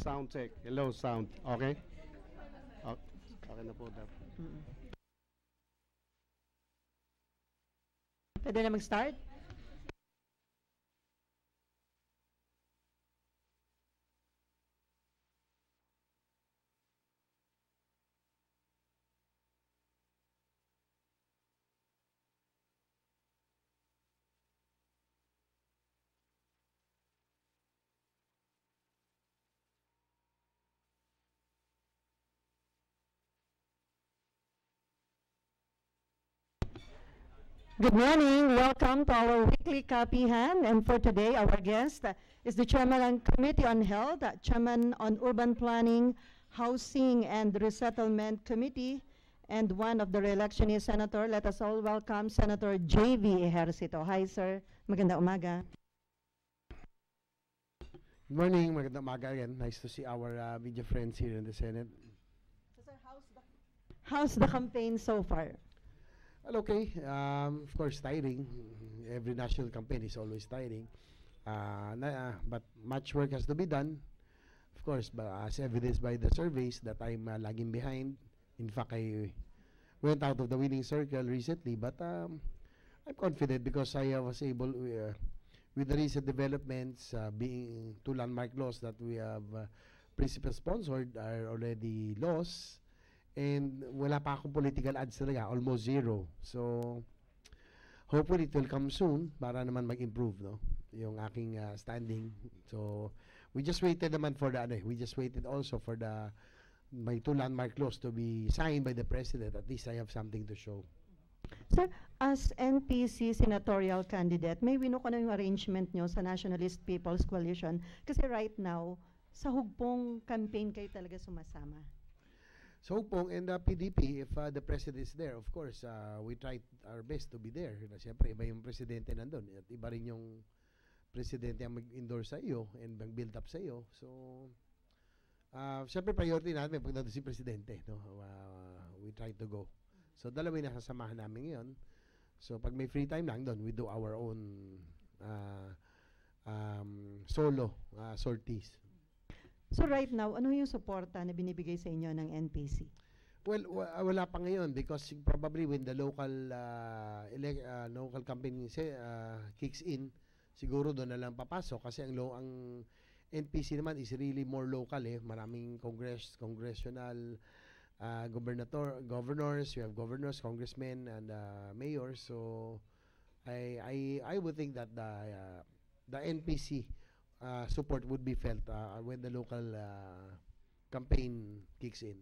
Sound check. Hello, sound. Okay? Okay, okay na po. Pwede na mag-start? Good morning. Welcome to our weekly Kapihan. And for today, our guest is the Chairman ng Committee on Health, Chairman on Urban Planning, Housing and Resettlement Committee, and one of the re-electionist senator. Let us all welcome Senator J.V. Ejercito. Hi, sir. Maganda umaga. Good morning. Magandang umaga again. Nice to see our media friends here in the Senate. So, sir, how's the campaign so far? Well, okay. Of course, tiring. Every national campaign is always tiring. But much work has to be done. Of course, but as evidenced by the surveys that I'm lagging behind. In fact, I went out of the winning circle recently, but I'm confident because I was able, with the recent developments, being two landmark laws that we have principal sponsored are already laws. And wala pa akong political ads talaga, almost zero. So, hopefully it will come soon para naman mag-improve, no? Yung aking standing. So, we just waited naman for we just waited also for my two landmark laws to be signed by the President. At least I have something to show. Sir, as NPC senatorial candidate, may wino ko na yung arrangement nyo sa Nationalist People's Coalition. Kasi right now, sa hugpong campaign kayo talaga sumasama. So Pong and the PDP, if the President is there, of course, we try our best to be there. Siyempre, iba yung Presidente nandun. At iba rin yung Presidente ang mag-endorse sa iyo and mag-build up sa iyo. So, siyempre, priority natin pag nandun si Presidente. No? We try to go. So, dalawa yung nasasamahan namin ngayon. So, pag may free time lang doon, we do our own solo sorties. So right now, ano yung suporta na binibigay sa inyo ng NPC? Well, wala pa ngayon because probably when the local local campaign kicks in, siguro doon na lang papasok kasi ang NPC naman is really more local eh. Maraming congressional governors, we have governors, congressmen and mayors. So I would think that the NPC support would be felt when the local campaign kicks in.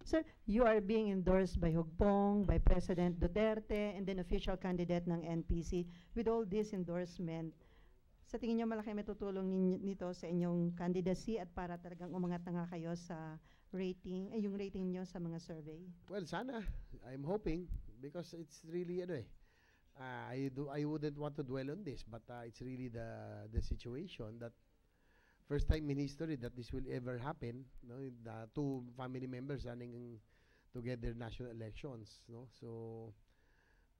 Sir, you are being endorsed by Hugpong, by President Duterte, and then official candidate ng NPC. With all this endorsement, sa tingin niyo malaki may tutulong nito sa inyong candidacy at para talagang umangat na nga kayo sa rating, yung rating niyo sa mga survey? Well, sana. I'm hoping because it's really I wouldn't want to dwell on this, but it's really the situation that first time in history that this will ever happen. No, the two family members running together national elections. No, so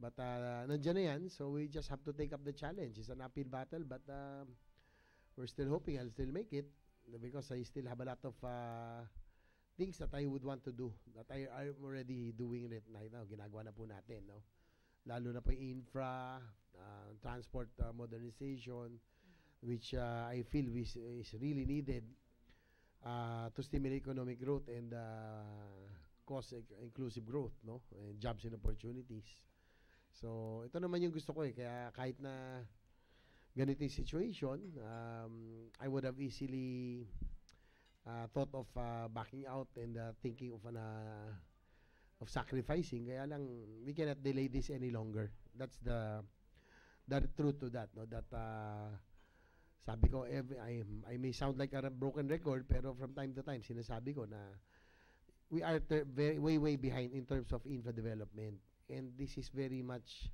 but nandiyan na yan, so we just have to take up the challenge. It's an uphill battle, but we're still hoping I'll still make it because I still have a lot of things that I would want to do that I'm already doing it right now. Ginagawa na po natin, no. Lalo na po yung infra, transport modernization, which I feel is really needed to stimulate economic growth and cause inclusive growth, no, and jobs and opportunities. So, ito naman yung gusto ko eh. Kaya kahit na ganito yung situation, I would have easily thought of backing out and thinking of sacrificing. Kaya lang, we cannot delay this any longer. That's the truth to that. No? That sabi ko, I may sound like a broken record, pero from time to time, sinasabi ko na we are way behind in terms of infra development. And this is very much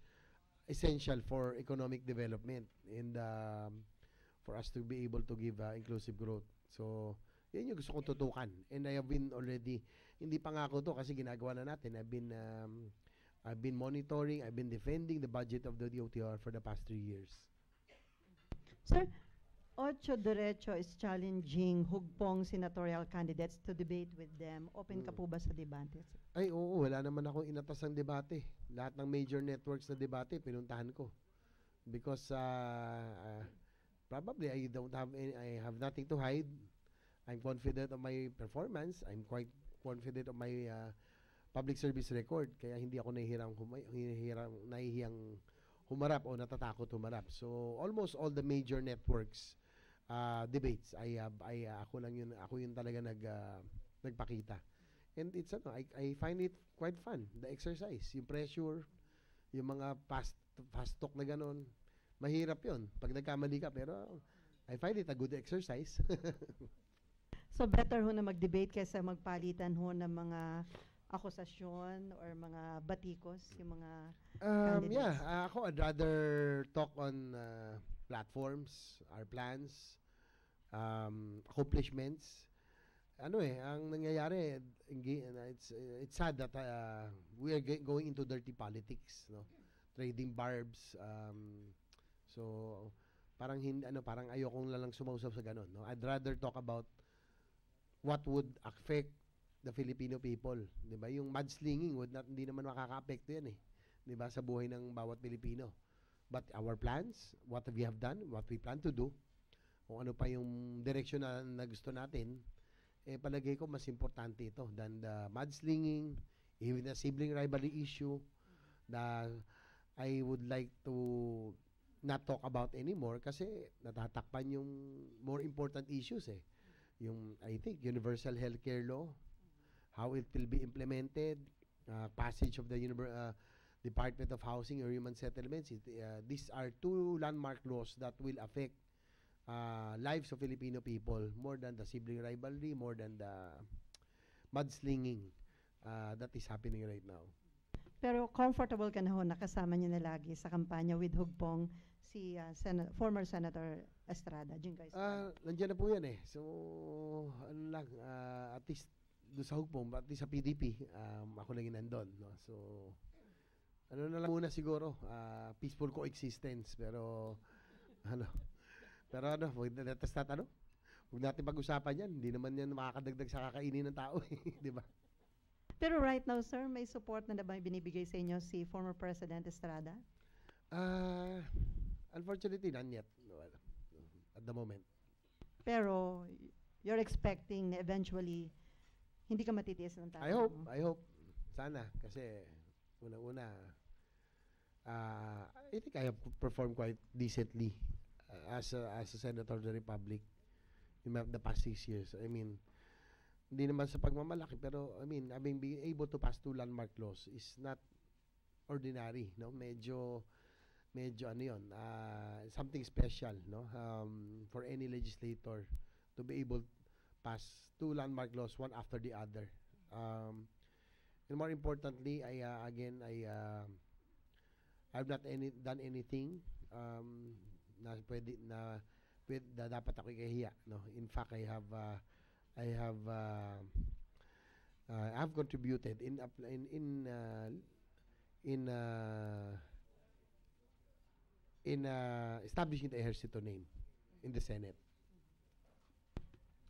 essential for economic development and for us to be able to give inclusive growth. So, yan yung gusto kong tutukan. And I have been already, hindi pa nga ako to kasi ginagawa na natin. I've been monitoring, I've been defending the budget of the DOTR for the past 3 years. Sir, Ocho Derecho is challenging hugpong senatorial candidates to debate with them. Open ka Mm. po ba sa debate? Ay, oo, wala naman akong inatas ng debate. Lahat ng major networks na debate, pinuntahan ko. Because probably I have nothing to hide. I'm confident of my performance. I'm quite confident of my public service record. Kaya hindi ako nahihiyang humarap o natatakot humarap. So almost all the major networks debates, ako yun talaga nagpakita. And it's I find it quite fun, the exercise, yung pressure, yung mga fast talk na ganon. Mahirap yun pag nagkamali ka, pero I find it a good exercise. So better ho na mag-debate kaysa magpalitan ho ng mga akusasyon or mga batikos, yung mga candidates. Yeah, ako I'd rather talk on platforms, our plans, accomplishments. Ang nangyayari, it's sad that we are going into dirty politics, no? Trading barbs. So parang parang ayokong lang sumausap sa ganun, no? I'd rather talk about what would affect the Filipino people, 'di ba? Yung mudslinging hindi naman makakaapekto 'yan eh, 'di ba, sa buhay ng bawat Pilipino. But our plans, what we have done, what we plan to do, kung ano pa yung direction na gusto natin, palagay ko mas importante ito than the mudslinging, even the sibling rivalry issue na I would like to not talk about anymore kasi natatakpan yung more important issues eh. Yung, I think, universal healthcare law, how it will be implemented, passage of the Department of Housing or Human Settlements. These are two landmark laws that will affect lives of Filipino people more than the sibling rivalry, more than the mudslinging that is happening right now. Pero comfortable ka na ho, nakasama niyo na lagi sa kampanya with hugpong si former Senator Estrada, Jingo Estrada. Nandiyan na po yan eh. So, at least doon sa hugpong, at least sa PDP, ako lang yung nandun, no? So, na lang muna siguro, peaceful coexistence, pero, huwag natin pag-usapan yan. Hindi naman yan makakadagdag sa kakainin ng tao, di ba? Pero right now, sir, may support na ba binibigay sa inyo si former President Estrada? Unfortunately, none yet. At the moment. Pero you're expecting na eventually hindi ka matitiis ng tao? I hope. Sana. Kasi, una-una, I think I have performed quite decently as a Senator of the Republic in the past 6 years. I mean, hindi naman sa pagmamalaki, pero having been able to pass two landmark laws is not ordinary, no? Medyo something special, no? For any legislator to be able to pass two landmark laws one after the other. And more importantly, I've not done anything na dapat ako ikahiya, no? In fact, I have contributed in establishing the Ejercito name in the Senate.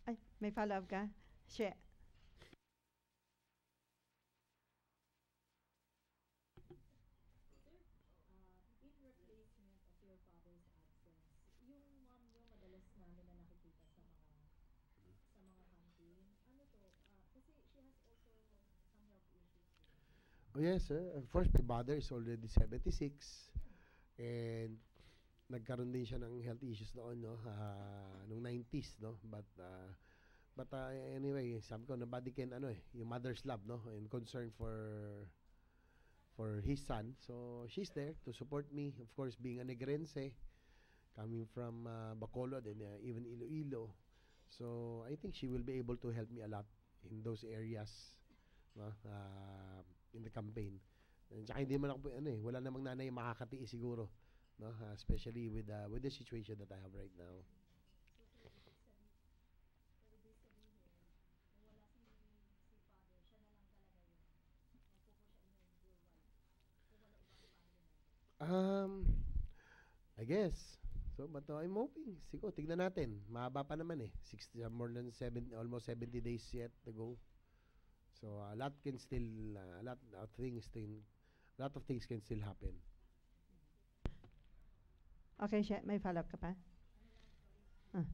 Ay, may follow-up ka? Share. Oh yes, sir. Of course, my mother is already 76 and nagkaroon din siya ng health issues noon, no? Nung 90s, no? But anyway, sabi ko, nobody can, yung mother's love, no? And concern for his son. So, she's there to support me. Of course, being a Negrense, coming from Bacolod and even Iloilo. So, I think she will be able to help me a lot in those areas, no? In the campaign. And saka hindi man ako, wala namang nanay makakatiis siguro, no? Especially with the situation that I have right now. I guess So, but I'm hoping. Siguro, tignan natin. Mahaba pa naman eh. 60, more than 7, almost 70 days yet to go. So, a lot can still, a lot of things can still happen. Okay, siya, may follow-up ka pa? Ah.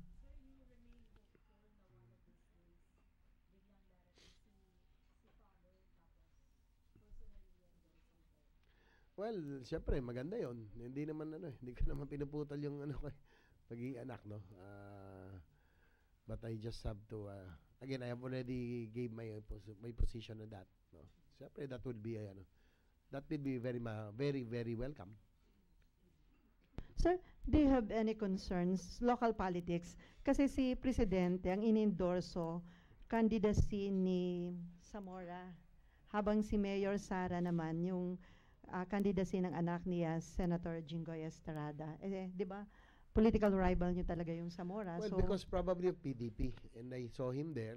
Well, syempre, maganda yon. Hindi naman hindi ko naman pinuputol yung pagiging anak, no? But I just have to, again, I have already gave my position on that, no? Syempre, that would be, that would be very, very welcome. Sir, do you have any concerns, local politics? Kasi si Presidente ang inendorso candidacy ni Zamora, habang si Mayor Sara naman yung candidacy ng anak niya, Senator Jinggoy Estrada. Eh, di ba? Political rival niyo talaga yung Zamora. Well, so, because probably of PDP, and I saw him there,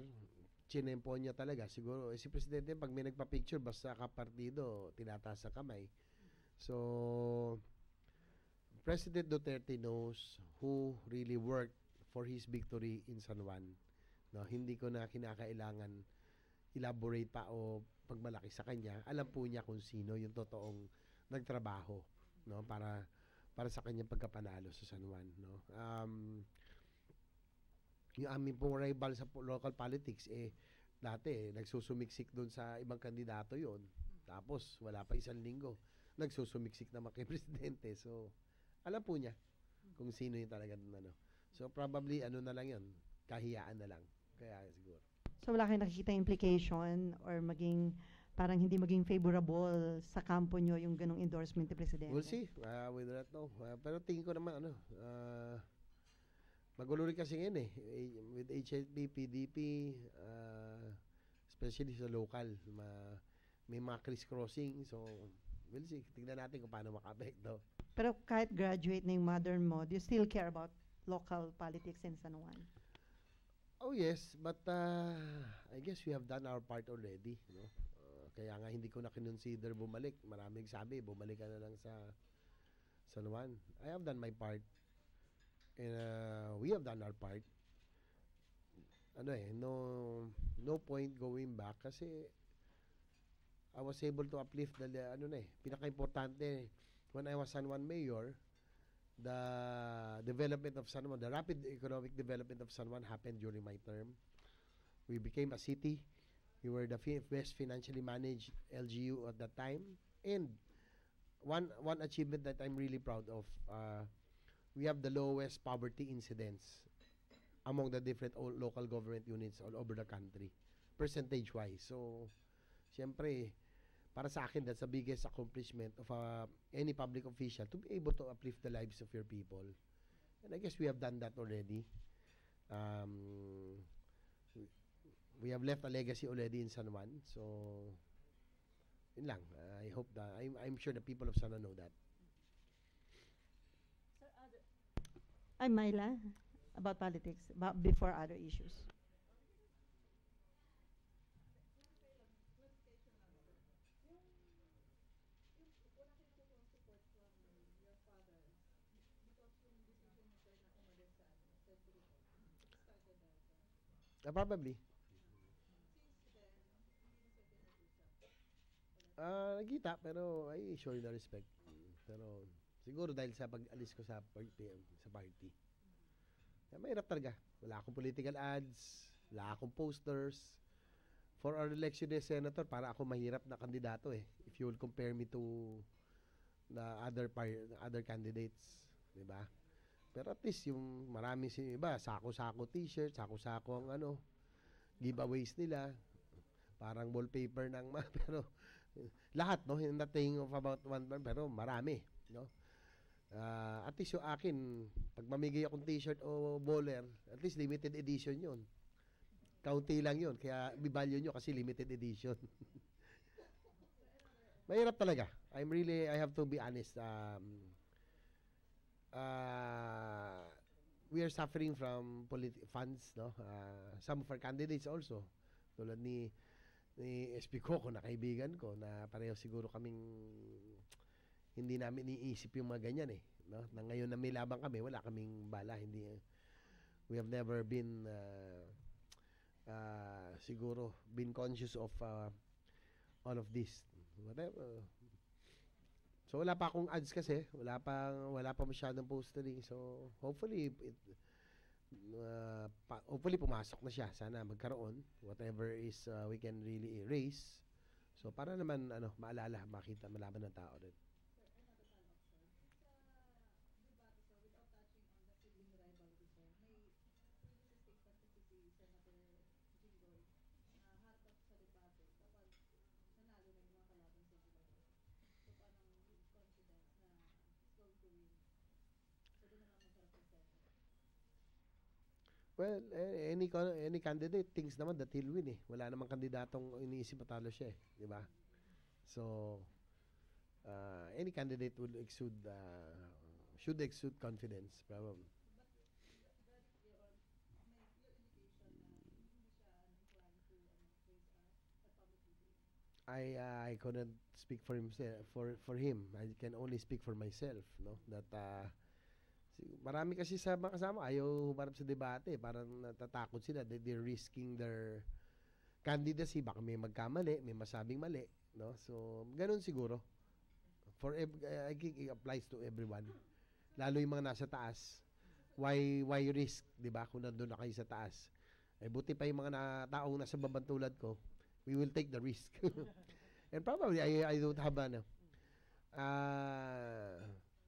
chinempo niya talaga. Siguro, si Presidente, pag may nagpa-picture, basta kapartido, tinataas ang kamay. So, President Duterte knows who really worked for his victory in San Juan. No, hindi ko na kinakailangan elaborate pa o pagmalaki sa kanya. Alam po niya kung sino yung totoong nagtrabaho, no, para sa kanyang pagkapanalo sa San Juan, no. Yung aming pong rival sa local politics dati nagsusumiksik doon sa ibang kandidato yon. Tapos wala pa isang linggo nagsusumiksik naman kay Presidente. So alam po niya kung sino yung talaga So probably na lang yun, kahiyaan na lang. Kaya siguro. So wala kayong nakikita implication or parang hindi maging favorable sa kampo nyo yung ganong endorsement ni Presidente? We'll see. We do not know. Pero tingin ko naman magulo rin kasi ngayon with HLP, PDP, especially sa local, may mga criss-crossing. So we'll see. Tignan natin kung paano maka-apekto. Pero kahit graduate na yung mother mo, do you still care about local politics in San Juan? Oh yes, but I guess we have done our part already, no? Kaya nga hindi ko na kinonsider bumalik. Maraming sabi, bumalik ka na lang sa San Juan. I have done my part. And we have done our part. No point going back kasi I was able to uplift pinaka-importante when I was San Juan Mayor, the development of San Juan, the rapid economic development of San Juan happened during my term. We became a city. We were the best financially managed LGU at that time. And one achievement that I'm really proud of, we have the lowest poverty incidence among the different local government units all over the country, percentage-wise. So, siyempre, para sa akin, that's the biggest accomplishment of any public official, to be able to uplift the lives of your people. And I guess we have done that already. We have left a legacy already in San Juan. So, yun lang. I hope that, I'm sure the people of San Juan know that. I'm Myla, about politics, before other issues. Probably. Nagkita, pero I show the respect. Pero siguro dahil sa pag-alis ko sa party. Mahirap talaga. Wala akong political ads, wala akong posters. For our election as senator, para ako mahirap na kandidato if you will compare me to the other candidates, 'di ba? Pero at least yung marami iba, sako-sako t-shirt, sako-sako ang giveaways nila. Parang wallpaper ng pero lahat, no? Yung thing of about one, pero marami, no? At least yung akin, pag mamigay akong t-shirt o bowler, at least limited edition yun. Kaunti lang yun, kaya bivalue nyo kasi limited edition. Mahirap talaga. I have to be honest. We are suffering from funds, no? Some of our candidates also, tulad ni SP Coco na kaibigan ko, na pareho siguro kaming hindi namin iniisip yung mga ganyan no? Na ngayon na may laban kami, wala kaming bala, hindi we have never been siguro been conscious of all of this. Whatever. So wala pa akong ads kasi, wala pa masyadong postering. So hopefully hopefully pumasok na siya. Sana magkaroon whatever is we can really erase. So para naman maalala, makita, malaman ng tao rin. Well, any candidate thinks naman that he'll win eh. Wala namang kandidatong iniisip matalo siya eh, di ba? So, any candidate should exude confidence, probably. I couldn't speak for himself for him. I can only speak for myself, no? That marami kasi sa mga kasama ayaw humarap sa debate, parang natatakot sila that they're risking their candidacy, baka may magkamali, may masabing mali, no? So, ganun siguro. I think it applies to everyone. Lalo yung mga nasa taas. Why risk, 'di ba? Kung nandoon na kayo sa taas. Buti pa yung mga taong nasa babang tulad ko, we will take the risk. And probably I don't have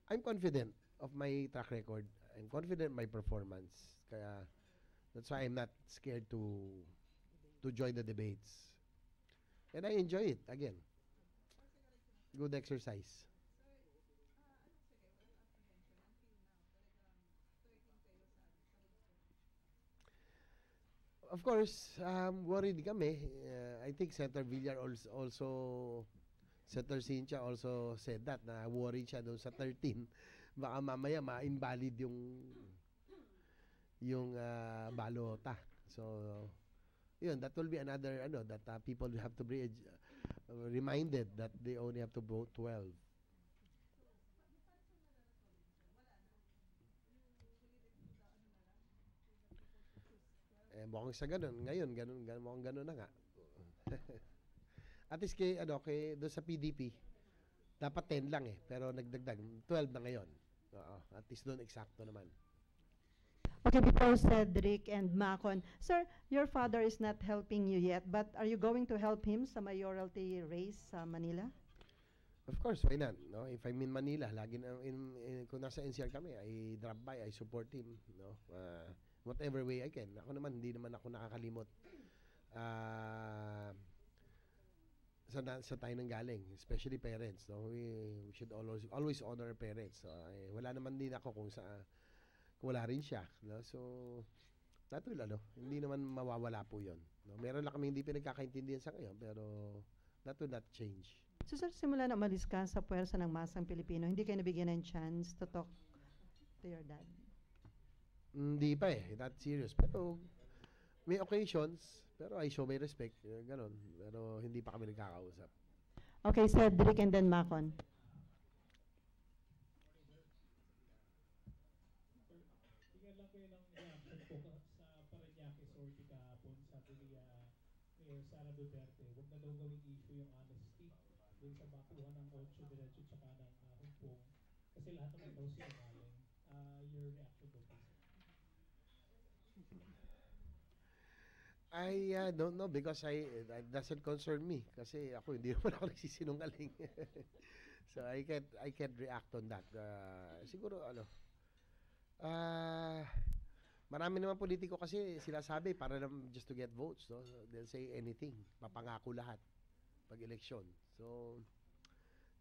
I'm confident of my track record. I'm confident in my performance. Kaya that's why I'm not scared to join the debates. And I enjoy it again. Good exercise. Of course, worried kami. I think Senator Villar also Senator Cynthia also said that na worried siya doon sa 13. Baka mamaya ma-invalid yung balota. So, yun, that will be another that people have to be reminded that they only have to vote 12. Mukhang sa ganun. Ngayon, mukhang ganun na nga. At least doon sa PDP, dapat 10 lang eh. Pero nagdagdag, 12 na ngayon. Oo, at least doon eksakto naman. Okay, before Cedric and Macon, sir, your father is not helping you yet, but are you going to help him sa mayoralty race sa Manila? Of course, why not? No? If I'm in Manila, lagi na kung nasa NCR kami, I drop by, I support him, no? Whatever way I can. Ako naman, hindi naman ako nakakalimot. Sa tayo nang galing, especially parents, no? We should always honor our parents. So, wala naman din ako kung wala rin siya, no? So that will hindi naman mawawala po 'yon, no? Meron lang kaming hindi pinagkakaintindihan sa ngayon, pero that will not change. So sir, simula na umalis ka sa puwersa ng masang Pilipino, hindi kayo nabigyan ng chance to talk to your dad? Hindi pa eh, not serious. Pero may occasions, pero I show my respect, ganon. Pero hindi pa kami nagkakausap. Okay, Cedric and then Macon. Bigyan lang kayo ng reaction po sa Parañaque sortie kahapon. Sabi ni Mayor Sara Duterte, huwag na daw gawing issue yung honesty dun sa bakuhan ng 8 diretso tsaka ng Hongkong. Kasi lahat naman daw sinungaling. Your reaction po, please. I don't know because it doesn't concern me kasi ako hindi naman ako nagsisinungaling. So I can't react on that. Siguro marami naman politiko kasi sila sabi para lang just to get votes, no? So, they'll say anything, mapangako lahat pag election. So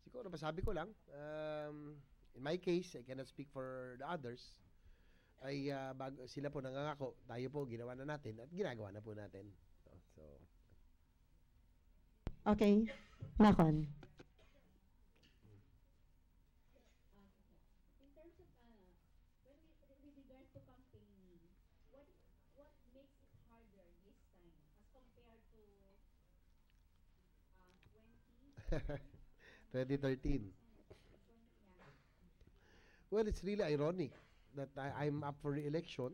siguro masabi ko lang, in my case, I cannot speak for the others. Sila po nangangako, tayo po ginawa na natin at ginagawa na po natin. So Okay, Macon. In terms of with regards to campaigning, what makes it harder this time as compared to 2013. Well, it's really ironic that I'm up for re-election,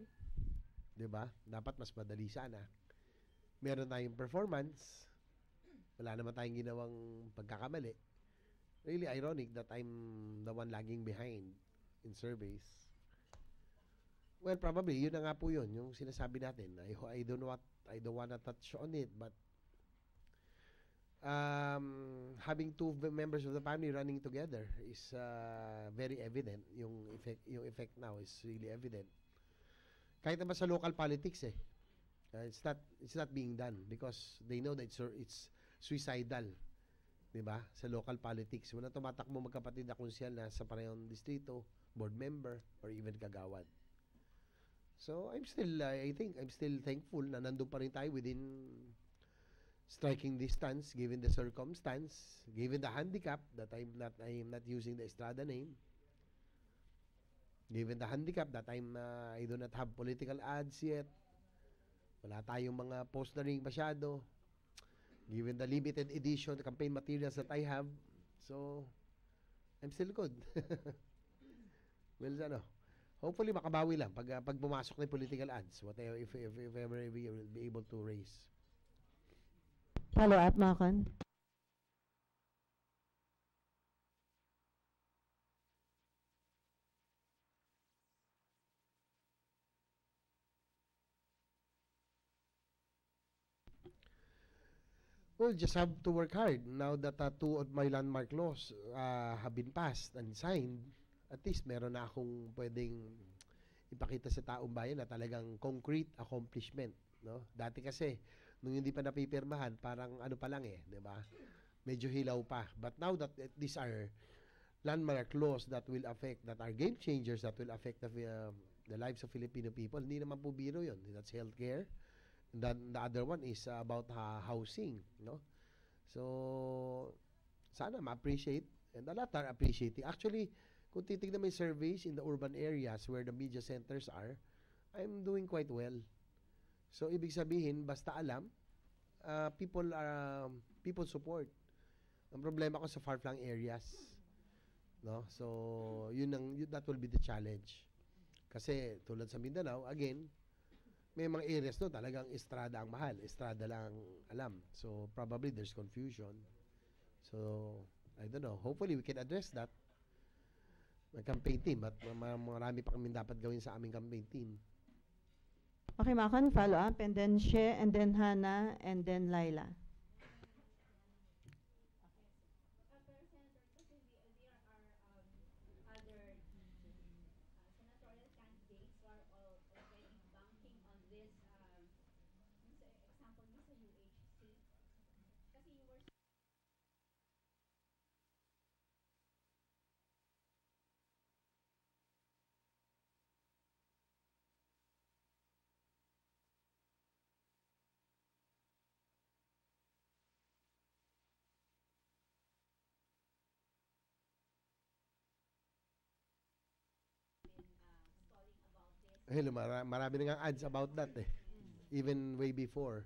'di ba? Dapat mas madali sana. Meron tayong performance, wala naman tayong ginawang pagkakamali. Really ironic that I'm the one lagging behind in surveys. Well, probably yun na nga po yun, yung sinasabi natin. I don't wanna touch on it, but having members of the family running together is very evident. Yung effect now is really evident. Kahit naman sa local politics it's not being done because they know that it's suicidal, 'di ba? Sa local politics, wala tumatakbo magkapatid na konsyal na sa parehong distrito, board member or even kagawad. So I think I'm still thankful na nandun pa rin tayo within striking distance given the circumstance, given the handicap that I am not using the Estrada name. Given the handicap that I do not have political ads yet. Wala tayong mga posturing masyado. Given the limited edition campaign materials that I have. So, I'm still good. Well, hopefully makabawi lang pag pumasok na yung political ads. Whatever, if ever we will be able to raise. Follow up, Makon. Well, just have to work hard. Now that two of my landmark laws have been passed and signed, at least meron na akong pwedeng ipakita sa taong bayan na talagang concrete accomplishment, no? Dati kasi nung hindi pa napipirmahan, parang ano pa lang 'di ba? Medyo hilaw pa. But now that these are landmark laws that will affect, that are game changers that will affect the lives of Filipino people, hindi naman po biro 'yon. That's healthcare. Then the other one is about housing, no? So sana ma-appreciate, and a lot are appreciating. Actually, kung titignan mo yung surveys in the urban areas where the media centers are, I'm doing quite well. So ibig sabihin, basta alam, people support. Ang problema ko sa far-flung areas, no? So that will be the challenge. Kasi tulad sa Mindanao, again, may mga areas no talagang Estrada ang mahal, Estrada lang alam. So probably there's confusion. So I don't know. Hopefully we can address that. May campaign team, but marami pa kami dapat gawin sa aming campaign team. Okay, Makon, follow up, and then She, and then Hannah, and then Laila. Pero Senator, kasi there are other senatorial candidates who are already banking on this. Example mo sa UHC. Kasi you were stalling about this. Hello, marami na nga ads about that even way before.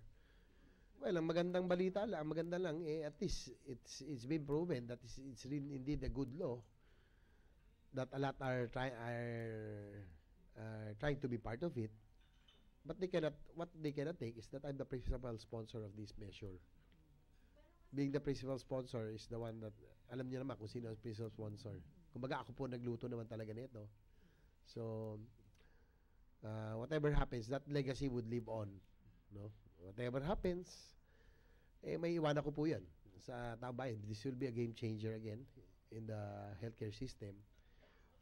Well, ang magandang balita lang, ang maganda lang at least it's been proven that it's really indeed a good law that a lot are trying to be part of it. But what they cannot take is that I'm the principal sponsor of this measure. Being the principal sponsor is the one that, alam niyo naman kung sino ang principal sponsor. Kumbaga ako po nagluto naman talaga nito. So, whatever happens, that legacy would live on. No? Whatever happens, may iwanan ko po yan sa taong bayan. This will be a game changer again in the healthcare system.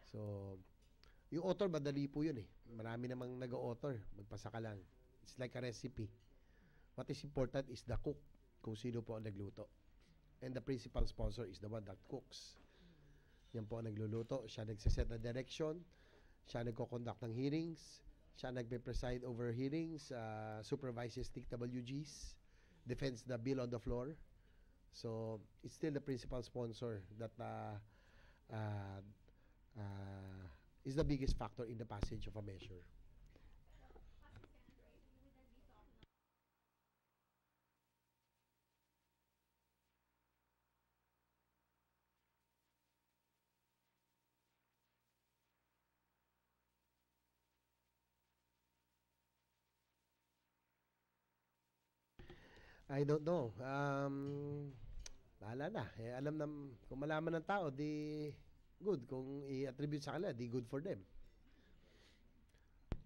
So, yung author, madali po yun Marami namang nag-author. Magpasa ka lang. It's like a recipe. What is important is the cook, kung sino po ang nagluto. And the principal sponsor is the one that cooks. Yan po ang nagluluto. Siya nagsiset na direction. Siya nagko-conduct ng hearings. Siya nagpe-preside over hearings. Supervises TWGs. Defends the bill on the floor. So, it's still the principal sponsor that is the biggest factor in the passage of a measure. I don't know. Bahala na. Eh, alam na, kung malaman ng tao, di good. Kung i-attribute sa kanila, di good for them.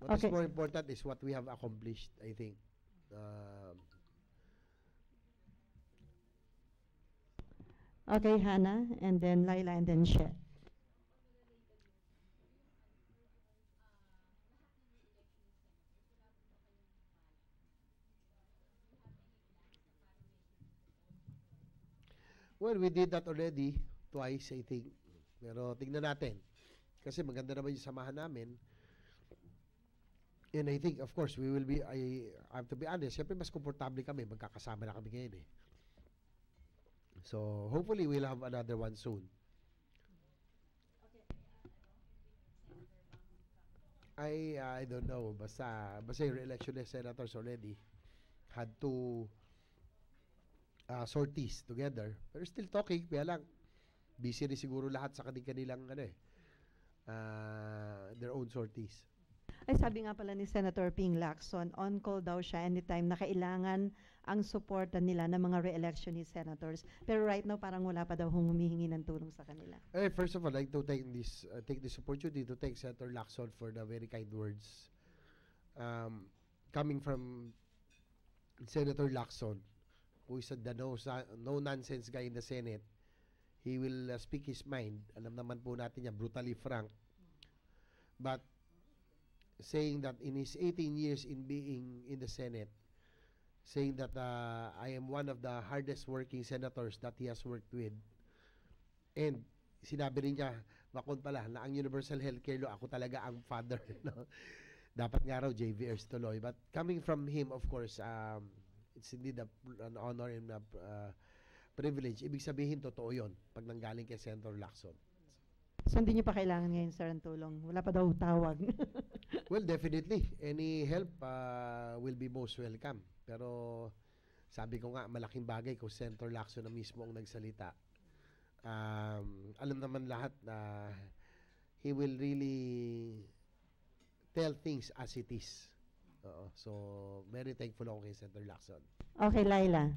What is Okay. more important is what we have accomplished, I think. Um, Okay, Hannah, and then Laila, and then She. well, we did that already twice, I think. Pero tignan natin. Kasi maganda naman yung samahan namin. And I think, of course, I have to be honest, siyempre mas komportable kami, magkakasama na kami ngayon eh. So, hopefully, we'll have another one soon. I don't know. Basta yung re-election ng senators already had two sorties together. Pero still talking, kaya lang, busy rin siguro lahat sa kanilang their own sorties. Ay, sabi nga pala ni Senator Ping Lacson, on call daw siya anytime na kailangan ang suporta nila ng mga re-election ni senators. Pero right now, parang wala pa daw humihingi ng tulong sa kanila. First of all, I'd like to take this opportunity to thank Senator Lacson for the very kind words. Coming from Senator Lacson, who is the no-nonsense guy in the Senate, he will speak his mind. Alam naman po natin yan, brutally frank. But saying that in his 18 years in being in the Senate, saying that I am one of the hardest working senators that he has worked with. And sinabi rin niya, bakon pala, na ang universal healthcare law, ako talaga ang father. No? Dapat nga raw JVers tuloy. But coming from him, of course, it's indeed an honor and a privilege. Ibig sabihin, totoo yun pag nanggaling kay Senator Lacson. So hindi niyo pa kailangan ngayon, sir, ang tulong. Wala pa daw tawag. Well, definitely. Any help will be most welcome. Pero sabi ko nga, malaking bagay kung Senator Lacson na mismo ang nagsalita. Alam naman lahat na he will really tell things as it is. So, very thankful ako kay Senator Lacson. Okay, Laila.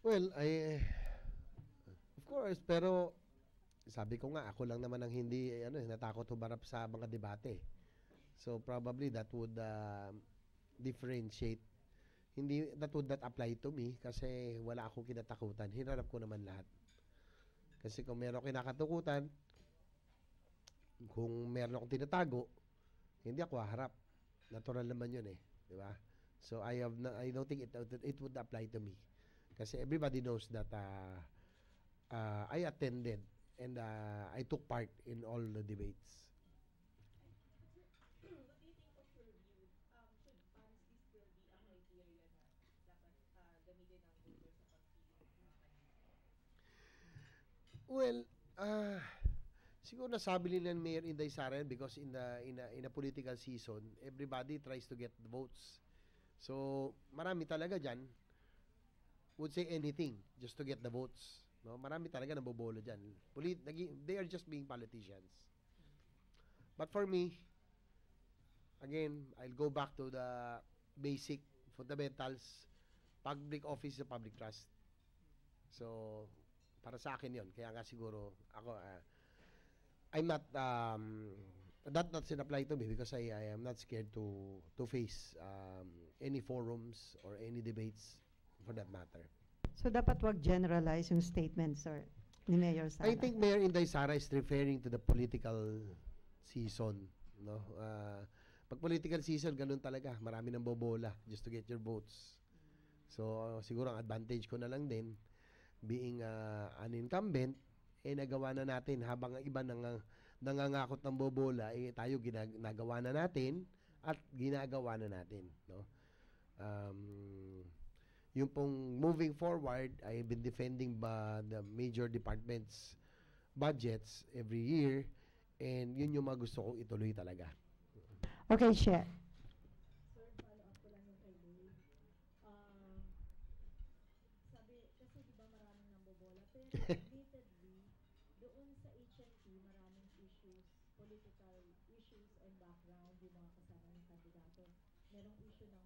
Well, of course, pero sabi ko nga, ako lang naman ang hindi natakot humarap sa mga debate. So probably that would differentiate. That would not apply to me kasi wala akong kinatakutan. Hinarap ko naman lahat. Kasi kung meron akong kinakatakutan, kung meron akong tinatago, hindi ako haharap. Natural naman yun eh. Di ba? So I don't think it would apply to me. Kasi everybody knows that I attended and I took part in all the debates. What do you think of your view? Should honesty still be a criteria na dapat gamitin ng voters sa pagpili ng mga kandidato? Well, siguro nasabi nila ng Mayor Inday Sara because in a political season, everybody tries to get the votes. So, marami talaga dyan would say anything just to get the votes. No? Marami talaga nabobola dyan. They are just being politicians. But for me, again, I'll go back to the basic fundamentals. Public office is public trust. So, para sa akin yon. Kaya nga siguro, ako, I'm not, that doesn't apply to me because I am not scared to face any forums or any debates for that matter. So dapat wag generalize yung statement, sir, ni Mayor Sara. I think Mayor Inday Sara is referring to the political season. No? Pag political season, ganun talaga. Marami nang bobola just to get your votes. So, siguro ang advantage ko na lang din, being an incumbent, nagawa na natin habang ang iba nangangakot ng bobola, tayo ginagawa na natin at ginagawa na natin. No? Yung pong moving forward, I've been defending the major departments' budgets every year, and yun yung mga gusto kong ituloy talaga. Okay, She. Sir, follow up ko lang yung kay Dave. political issues and background yung mga kasama ng kandidato. Merong issue ng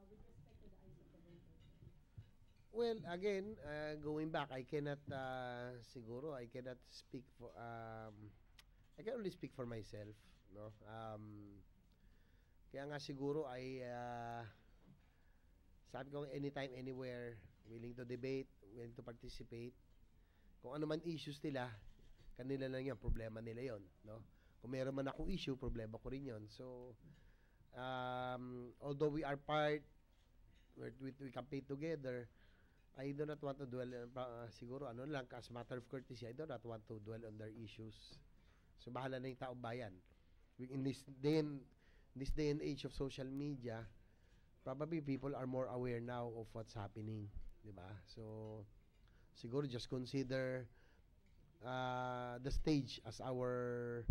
with respect to the eyes of the voters. Well, again, going back, I cannot, siguro, I cannot speak for, I can only speak for myself, no? Kaya nga siguro ay, sabi ko anytime, anywhere, willing to debate, willing to participate. Kung ano man issues nila, kanila lang yan, problema nila yon, no? Kung meron man akong issue, problema ko rin yon. So, although we are part, we campaign together, I do not want to dwell siguro ano lang as a matter of courtesy, I do not want to dwell on their issues. So bahala na yung taong bayan. In this day and age of social media, probably people are more aware now of what's happening, 'di ba? So siguro just consider the stage as our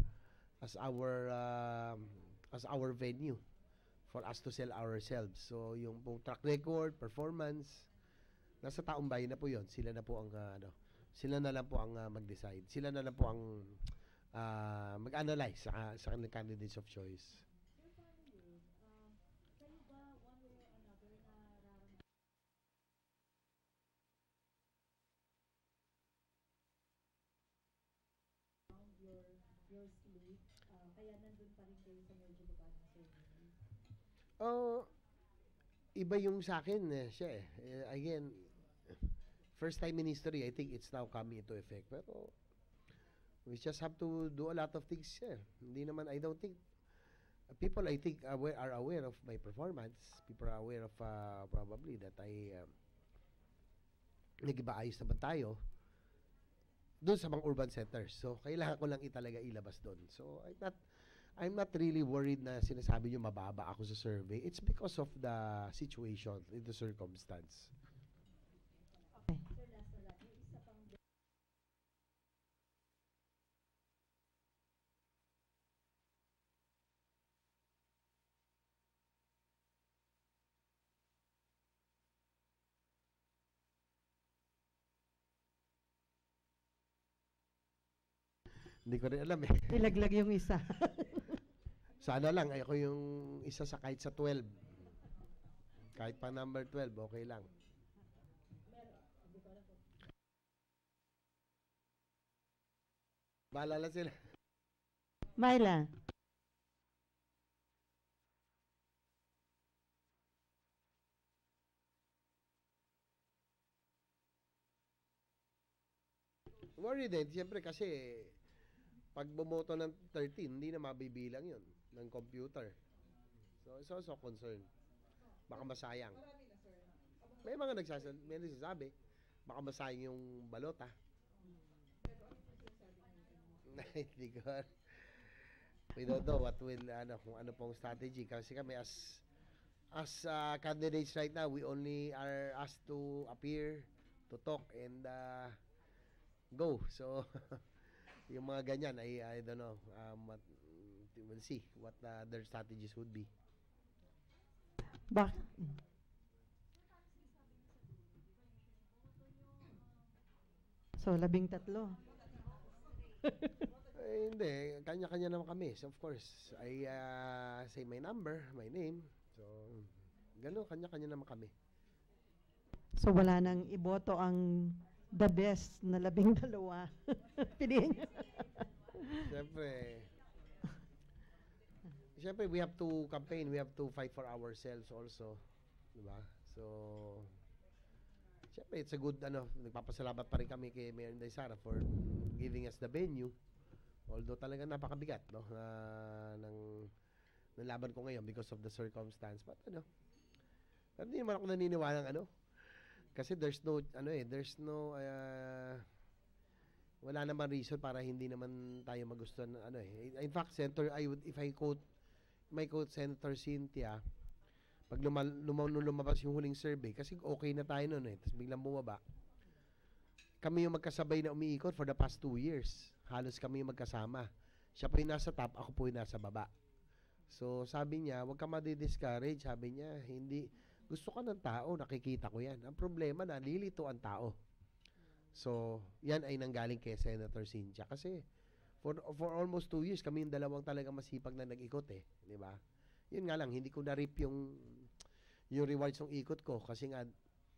as our venue for us to sell ourselves. So yung pong track record, performance, nasa taong bayan na po 'yon. Sila na po ang sila na lang po ang mag-decide. Sila na lang po ang mag-analyze sa kanilang candidates of choice. Sir, paano yun? Kayo ba one way or another nararamdaman your sleep? Kaya nandun pa rin kayo sa medyo baba ng survey? Oh, iba yung sa akin siya eh. Again, first time in history, I think it's now coming into effect. Pero we just have to do a lot of things here. Hindi naman, I don't think people, I think, are aware of my performance. People are aware of probably that I nag-iba ayos naman tayo doon sa mga urban centers. So, kailangan ko lang italaga ilabas doon. So, I'm not really worried na sinasabi nyo mababa ako sa survey. It's because of the situation, the circumstance. Okay. Sir, last na lang. Yung isa pang Hindi ko rin alam eh. Ilaglag yung isa. Sana lang, ako yung isa sa kahit sa 12. Kahit pa number 12, okay lang. hindi ko alam kung Bahala sila. Myla. Worry din, siyempre kasi pag bumoto ng 13, hindi na mabibilang yun ng computer. So, it's also a concern. Baka masayang. May mga nagsasabi, baka masayang yung balota. Hindi ko. We don't know what will, kung ano pong strategy. Kasi kami as candidates right now, we only are asked to appear, to talk, and go. So, yung mga ganyan, I don't know. We'll see what their strategies would be. So, 13. Hindi, kanya-kanya naman kami. So, of course, I say my number, my name. So, gano'n, kanya-kanya naman kami. So, wala nang iboto ang the best na 12. Piliin. Siyempre, we have to campaign, we have to fight for ourselves also. Diba? So, siyempre, it's a good, nagpapasalamat pa rin kami kay Mayor Inday Sara for giving us the venue. Although talaga napakabigat, no? Ng laban ko ngayon because of the circumstance. But, pero hindi naman ako naniniwala kasi there's no, wala naman reason para hindi naman tayo magustuhan In fact, Senator, if I quote Senator Cynthia, pag lumabas yung huling survey, kasi okay na tayo noon tapos biglang bumaba. kami yung magkasabay na umiikot for the past 2 years. Halos kami yung magkasama. Siya po yung nasa top, ako po yung nasa baba. So, sabi niya, huwag ka madi-discourage. Sabi niya, hindi, gusto ka ng tao, nakikita ko yan. Ang problema, nalilito ang tao. So, yan ay nanggaling kay Senator Cynthia. Kasi, for almost 2 years, kami yung dalawang talaga masipag na nag-ikot eh. Di ba? Yun nga lang, hindi ko na-rip yung rewards ng ikot ko. Kasi nga,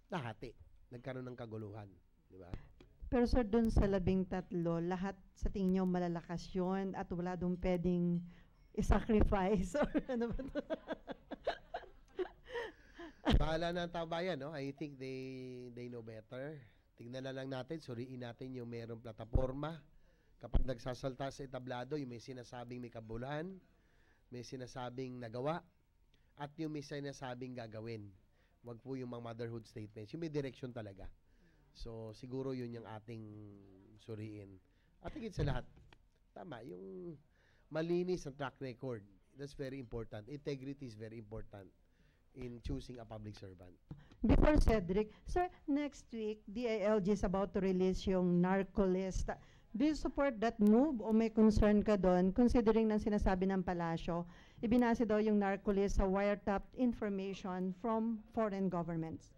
nahati. Nagkaroon ng kaguluhan. Di ba? Pero sir, dun sa 13, lahat sa tingin nyo malalakas yun at wala dun pwedeng i-sacrifice or ano ba to? Bahala na ang tao bayan, no? I think they know better. Tignan na lang natin, suriin natin yung merong plataforma. Kapag nagsasalta sa etablado, yung may sinasabing may kabuluhan, may sinasabing nagawa, at yung may sinasabing gagawin. Wag po yung mga motherhood statements. Yung may direction talaga. So, siguro yun yung ating suriin. At higit sa lahat, tama, yung malinis ang track record. That's very important. Integrity is very important in choosing a public servant. Before Cedric, sir, next week, DILG is about to release yung narco list. Do you support that move o may concern ka doon considering ng sinasabi ng palasyo, ibinase daw yung narco list sa wiretapped information from foreign governments?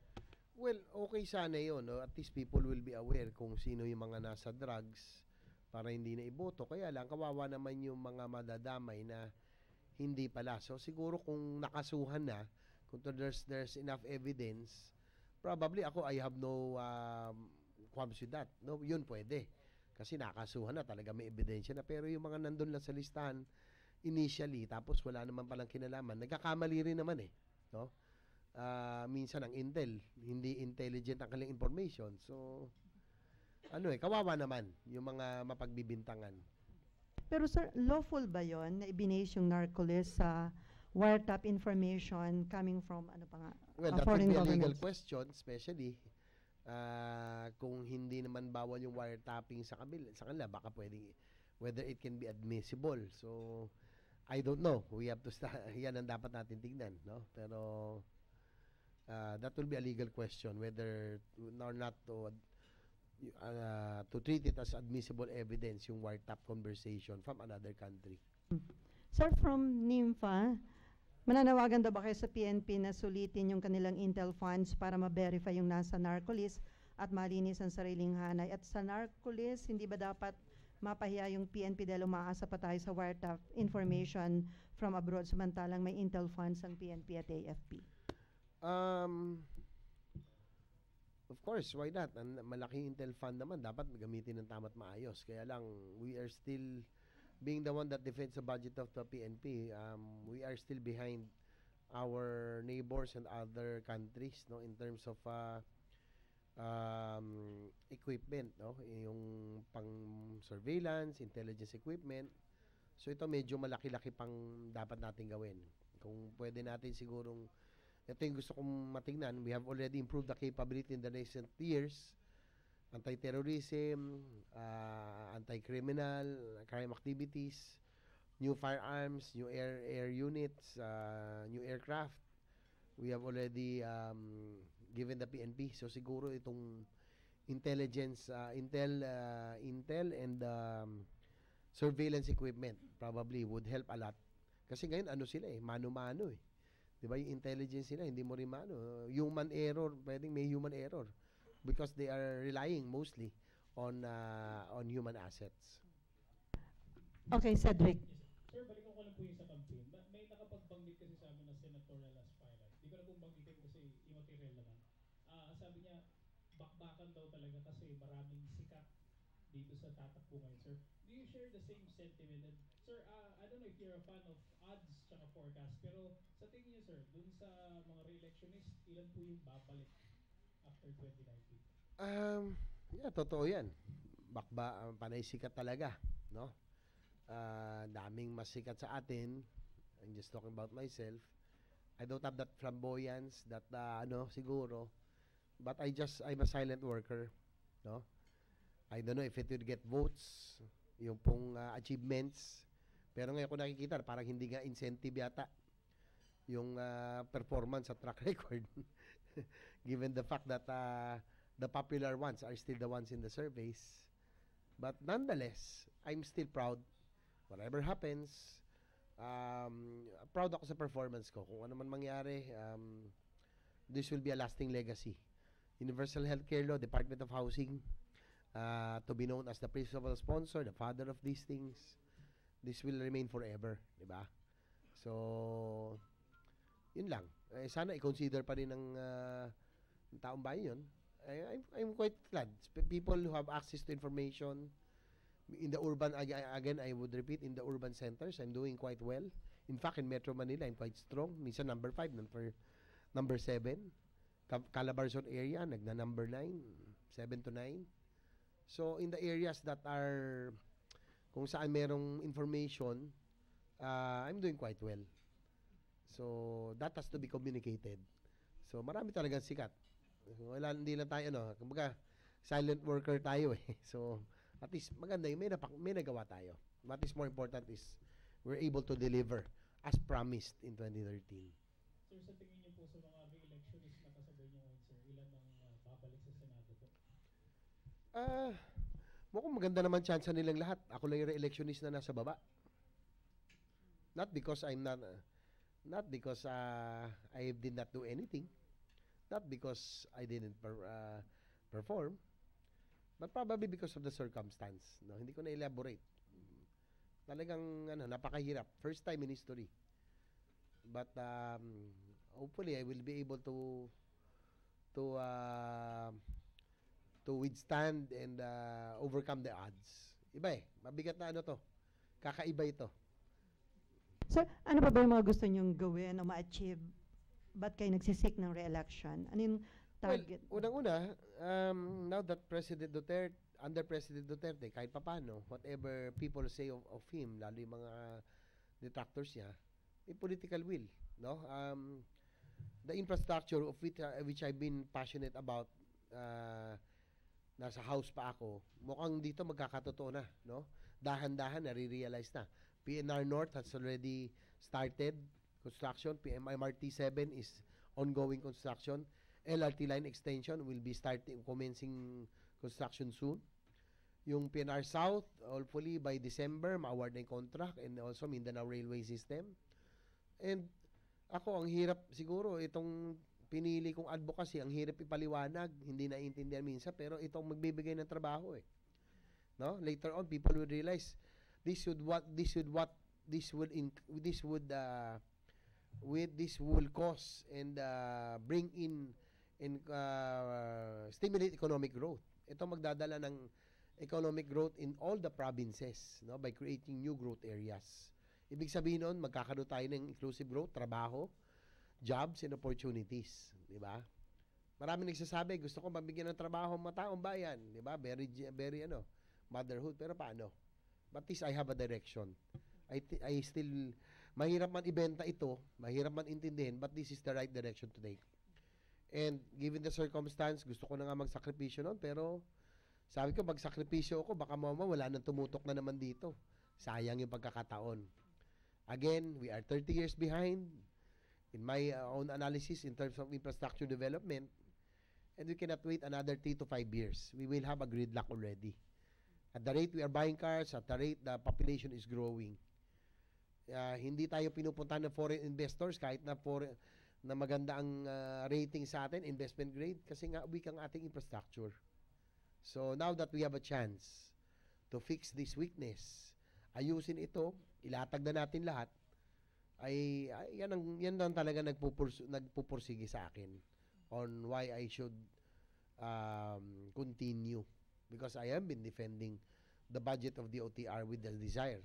Well, okay sana yun. No? At least people will be aware kung sino yung mga nasa drugs para hindi na iboto. Kaya lang, kawawa naman yung mga madadamay na hindi pala. So, siguro kung nakasuhan na, kung there's enough evidence, probably ako, I have no qualms with that. No, yun pwede. Kasi nakasuhan na, talaga may ebidensya na. Pero yung mga nandun lang sa listahan, initially, tapos wala naman palang kinalaman, nagkakamali rin naman eh. No? Minsan ang intel, hindi intelligent ang kanilang information. So, kawawa naman yung mga mapagbibintangan. Pero sir, lawful ba yon na ibinase yung narco list sa wiretap information coming from ano pa nga, Well, that would foreign be a legal governments? question, especially kung hindi naman bawal yung wiretapping sa kanila, baka pwedeng, whether it can be admissible. So, I don't know. We have to yan ang dapat natin tignan, no? Pero, that will be a legal question, whether or not to treat it as admissible evidence, yung wiretap conversation from another country. Sir, from NIMFA, mananawagan daw ba kayo sa PNP na sulitin yung kanilang intel funds para ma-verify yung nasa narco list at malinis ang sariling hanay? At sa narco list, hindi ba dapat mapahiya yung PNP dahil umaasa pa tayo sa wiretap information from abroad samantalang may intel funds ang PNP at AFP? Of course, why not? Ang malaking intel fund naman, dapat gamitin ng tama't maayos. Kaya lang, we are still, being the one that defends the budget of the PNP, we are still behind our neighbors and other countries, no, in terms of equipment, no, yung pang surveillance, intelligence equipment. So ito medyo malaki-laki pang dapat natin gawin. Kung pwede natin sigurong, ito yung gusto kong matingnan, we have already improved the capability in the recent years, anti-terrorism, anti-criminal, crime activities, new firearms, new air units, new aircraft. We have already given the PNP. So siguro itong intelligence, intel and surveillance equipment probably would help a lot. Kasi ngayon sila mano-mano eh. 'Di ba yung intelligence nila hindi mo rin mano. Human error, pwedeng may human error because they are relying mostly on human assets. Okay, Cedric. Sir, balikan ko lang po yung sa campaign. May nakapagbanggit kasi sa amin na senatorial aspirant. Di ko na kung banggitin kasi immaterial naman. Sabi niya, bakbakan daw talaga kasi maraming sikat dito sa tatakbo ngayon, sir. Do you share the same sentiment? And, sir, I don't know if you're a fan of odds tsaka forecast, pero sa tingin niyo, sir, dun sa mga re-electionist, ilan po yung babalik after 2019? Yeah, totoo yan. Panay sikat talaga, no? Daming mas sikat sa atin. I'm just talking about myself. I don't have that flamboyance, that siguro. But I'm a silent worker, no? I don't know if it will get votes, yung pong achievements. Pero ngayon ko nakikita, parang hindi nga incentive yata yung performance at track record. Given the fact that the popular ones are still the ones in the surveys. But nonetheless, I'm still proud. Whatever happens, proud ako sa performance ko. Kung ano man mangyari, this will be a lasting legacy. Universal Healthcare Law, Department of Housing, to be known as the principal sponsor, the father of these things. This will remain forever, di ba? So, yun lang. Sana i-consider pa rin ng taong bayan yun. I'm quite glad. People who have access to information in the urban, again, I would repeat, in the urban centers, I'm doing quite well. In fact, in Metro Manila, I'm quite strong. Minsan number 5, number 7. Calabarzon area, number 9, 7 to 9. So, in the areas that are, kung saan merong information, I'm doing quite well. So, that has to be communicated. So, marami talagang sikat. Wala, hindi lang tayo, kumbaga, silent worker tayo eh. So, at least, maganda yung may nagawa tayo. What is more important is, we're able to deliver as promised in 2013. Sir, sa tingin niyo po sa mga re-electionist na kasabay niyo ngayon, sir, ilan ang babalik sa Senado po? Mukhang maganda naman chance nilang lahat. Ako lang yung re-electionist na nasa baba. Not because I did not do anything. Not because I didn't perform, but probably because of the circumstance. No, hindi ko na elaborate. Talagang napakahirap. First time in history. But hopefully I will be able to withstand and overcome the odds. Iba eh. Mabigat na to. Kakaiba ito. Sir, ano pa ba yung mga gusto niyong gawin o ma-achieve? Ba't kayo nagsisik ng re-election? Ano yung target? Well, unang-una, now that under President Duterte, kahit papano, whatever people say of him, lalo yung mga detractors niya, may political will. No? The infrastructure of which I've been passionate about, nasa house pa ako, mukhang dito magkakatotoo na. No? Dahan-dahan, nare-realize na. PNR North has already started construction. MRT 7 is ongoing construction. LRT line extension will be commencing construction soon. Yung PNR South, hopefully by December, ma-award na yung contract, and also Mindanao Railway System. And ako, ang hirap siguro, itong pinili kong advocacy, ang hirap ipaliwanag, hindi naiintindihan minsan, pero itong magbibigay ng trabaho eh. No? Later on, people will realize this will cause and bring in and stimulate economic growth. Ito magdadala ng economic growth in all the provinces, no, by creating new growth areas. Ibig sabihin nun, magkakaroon tayo ng inclusive growth, trabaho, jobs and opportunities, di ba? Marami nagsasabi, gusto ko mabigyan ng trabaho ang mga taong bayan, di ba? Very motherhood, pero paano? But at least I have a direction. I still, mahirap man ibenta ito, mahirap man intindihin, but this is the right direction to take. And given the circumstance, gusto ko na nga magsakripisyo nun, pero sabi ko, magsakripisyo ako, baka wala nang tumutok na naman dito. Sayang yung pagkakataon. Again, we are 30 years behind in my own analysis in terms of infrastructure development, and we cannot wait another 3 to 5 years. We will have a gridlock already. At the rate we are buying cars, at the rate the population is growing. Hindi tayo pinupuntahan ng foreign investors kahit na maganda ang rating sa atin, investment grade, kasi nga weak ang ating infrastructure. So now that we have a chance to fix this weakness, ayusin ito, ilatag na natin lahat, yan lang talaga nagpupursige sa akin on why I should continue. Because I have been defending the budget of the OTR with the desire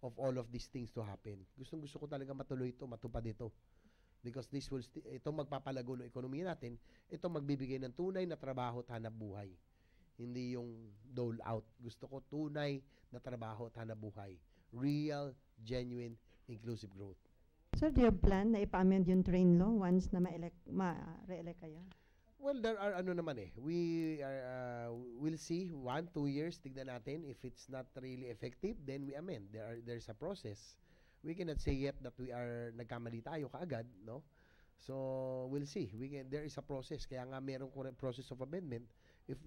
of all of these things to happen. Gusto ko talaga matuloy ito, matupad ito. Because this will, itong magpapalago ng ekonomiya natin, itong magbibigay ng tunay na trabaho at hanap buhay. Hindi yung dole out. Gusto ko tunay na trabaho at hanap buhay. Real, genuine, inclusive growth. Sir, do you have plan na ipa-amend yung train law once na ma-re-elect kayo? Well, there are we'll see 1-2 years, tignan natin. If it's not really effective, then we amend. There's a process. We cannot say yet that we are nagkamali tayo kaagad, no? So, we'll see. There is a process. Kaya nga merong process of amendment. if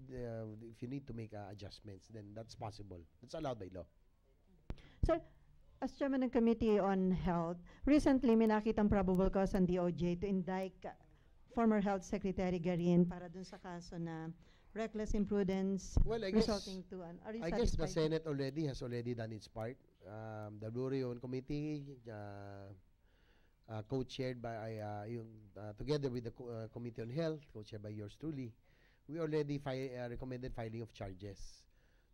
you need to make adjustments, then that's possible. That's allowed by law. Sir, as chairman ng Committee on Health, recently may nakitang probable cause ang DOJ to indict former Health Secretary Garin para dun sa kaso na reckless imprudence Well, I guess resulting to an... Are you I guess the satisfied? Senate has already done its part. The Blue Ribbon Committee, co-chaired by together with the Committee on Health, co-chaired by yours truly, we already recommended filing of charges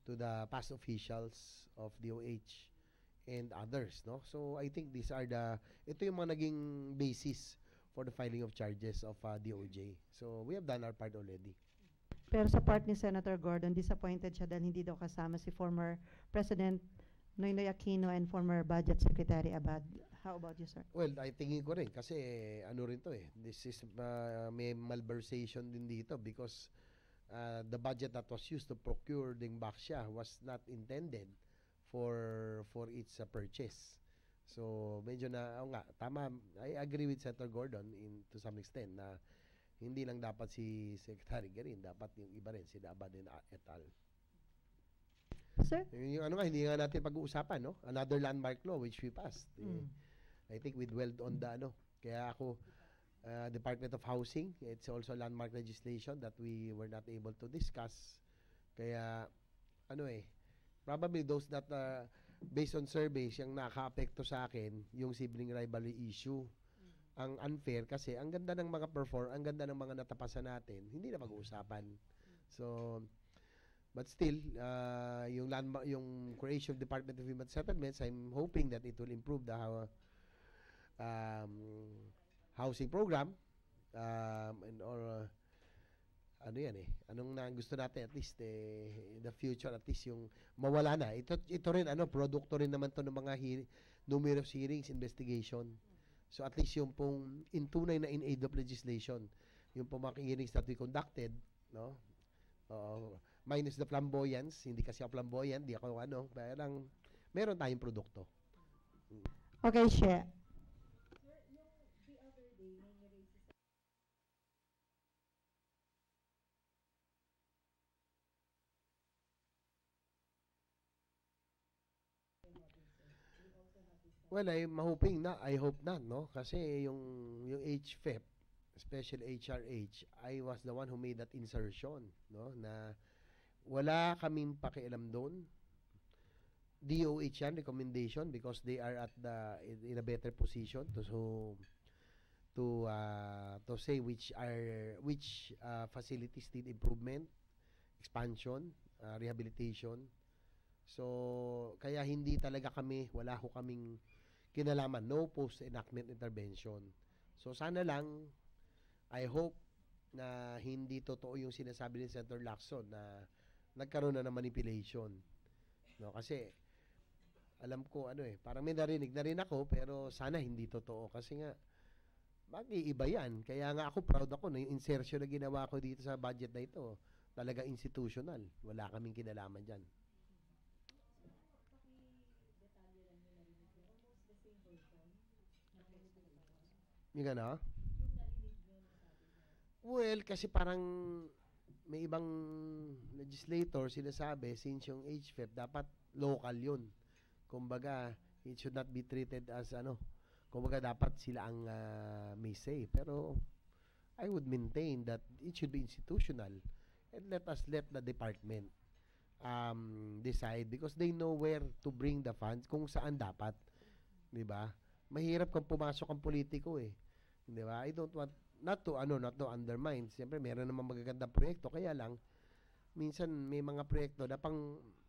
to the past officials of DOH and others, no? So I think ito yung mga naging basis for the filing of charges of DOJ. So we have done our part already. Pero sa part ni Senator Gordon, disappointed siya dahil hindi daw kasama si former President Noynoy Aquino and former Budget Secretary Abad. How about you, sir? Well, I tingin ko rin kasi ano rin to this is may malversation din dito because the budget that was used to procure ding Baxia was not intended for its purchase. So medyo tama, I agree with Senator Gordon to some extent na hindi lang dapat si Secretary Garin, dapat yung iba rin, sila Abad et al. Sir? Yung hindi nga natin pag-uusapan, no? Another landmark law which we passed. I think we dwelled on the kaya ako Department of Housing, it's also landmark legislation that we were not able to discuss. Kaya probably those that based on surveys yung naka-apekto sa akin yung sibling rivalry issue. Ang unfair kasi ang ganda ng mga ang ganda ng mga natapasan natin, hindi na pag-uusapan. So but still yung creation of Department of Human Settlements, I'm hoping that it will improve the housing program and or anong na gusto natin at least in the future at least yung mawala na ito rin produkto rin naman to ng mga numerous hearings investigation. So at least yung pong tunay na in aid of legislation, yung pong mga hearings that we conducted, no, minus the flamboyance, hindi kasi ako flamboyant, di ako parang meron tayong produkto. Okay, She. Well, I hope not, no? Kasi yung HFEP, Special HRH, I was the one who made that insertion, no? Na wala kaming pakialam doon. DOH yan, recommendation, because they are in a better position to say which facilities need improvement, expansion, rehabilitation. So, kaya hindi talaga wala ho kaming kinalaman, no post-enactment intervention. So, sana lang, I hope na hindi totoo yung sinasabi ni Senator Lacson na nagkaroon na ng manipulation. No, kasi, alam ko, parang may narinig na rin ako, pero sana hindi totoo. Kasi nga, mag-iiba yan. Kaya nga ako, proud ako na yung insertion na ginawa ko dito sa budget na ito, talaga institutional. Wala kaming kinalaman dyan. Yung well, kasi parang may ibang legislator sinasabi since yung HFEP dapat local yun. Kumbaga, it should not be treated as kumbaga dapat sila ang may say. Pero I would maintain that it should be institutional and let the department decide because they know where to bring the funds kung saan dapat. 'Di ba? Mahirap kung pumasok ang politiko Di ba? I don't want not to undermine. Siyempre meron namang magagandang proyekto kaya lang minsan may mga proyekto na